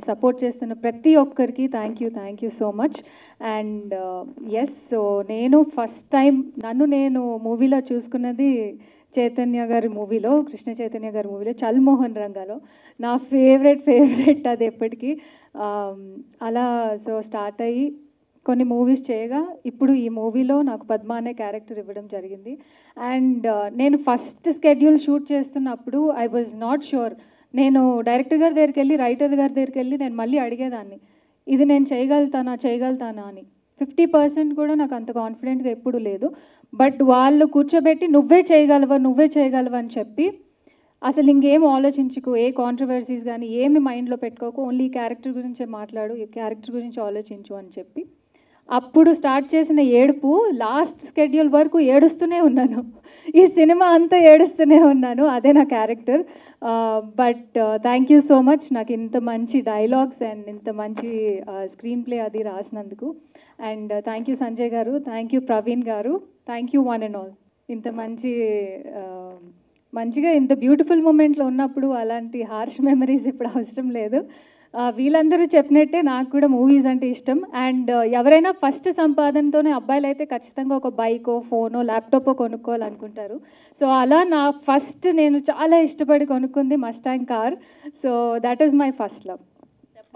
Support చేస్తున్న ప్రతి ఒక్కరికి thank you so much. And yes, so నేను ఫస్ట్ టైం నేను మూవీలో చూసుకున్నది చైతన్య గారి మూవీలో, కృష్ణ చైతన్య గారి మూవీలో, చల్మోహన్ రంగాలో. నా ఫేవరెట్ అది ఎప్పటికీ. అలా సో స్టార్ట్ అయ్యి కొన్ని మూవీస్ చేయగా ఇప్పుడు ఈ మూవీలో నాకు పద్మ అనే క్యారెక్టర్ ఇవ్వడం జరిగింది. అండ్ నేను ఫస్ట్ స్కెడ్యూల్ షూట్ చేస్తున్నప్పుడు ఐ వాజ్ నాట్ షూర్. నేను డైరెక్టర్ గారి దగ్గరికి వెళ్ళి, రైటర్ గారి దగ్గరికి వెళ్ళి నేను మళ్ళీ అడిగేదాన్ని, ఇది నేను చేయగలుగుతానా అని. 50% కూడా నాకు అంత కాన్ఫిడెంట్గా ఎప్పుడు లేదు. బట్ వాళ్ళు కూర్చోబెట్టి నువ్వే చేయగలవు అని చెప్పి, అసలు ఇంకేం ఆలోచించుకు, ఏ కాంట్రవర్సీస్ కానీ ఏమి మైండ్లో పెట్టుకోకు, ఓన్లీ ఈ క్యారెక్టర్ గురించే మాట్లాడు, ఈ క్యారెక్టర్ గురించి ఆలోచించు అని చెప్పి, అప్పుడు స్టార్ట్ చేసిన ఏడుపు లాస్ట్ స్కెడ్యూల్ వరకు ఏడుస్తూనే ఉన్నాను. ఈ సినిమా అంతా ఏడుస్తూనే ఉన్నాను. అదే నా character. But thank you so much నాకు ఇంత మంచి డైలాగ్స్ అండ్ ఇంత మంచి స్క్రీన్ ప్లే అది రాసినందుకు. అండ్ థ్యాంక్ యూ సంజయ్ గారు, థ్యాంక్ యూ ప్రవీణ్ గారు, thank you one and all. ఇంత మంచిగా ఇంత బ్యూటిఫుల్ మూమెంట్లో ఉన్నప్పుడు అలాంటి హార్ష్ మెమరీస్ ఇప్పుడు అవసరం లేదు. వీళ్ళందరూ చెప్పినట్టే నాకు కూడా మూవీస్ అంటే ఇష్టం. అండ్ ఎవరైనా ఫస్ట్ సంపాదనతోనే, అబ్బాయిలు అయితే ఖచ్చితంగా ఒక బైకో, ఫోనో, ల్యాప్టాపో కొనుక్కోవాలనుకుంటారు. సో అలా నా ఫస్ట్ నేను చాలా ఇష్టపడి కొనుక్కుంది Mustang car. So that is my first love.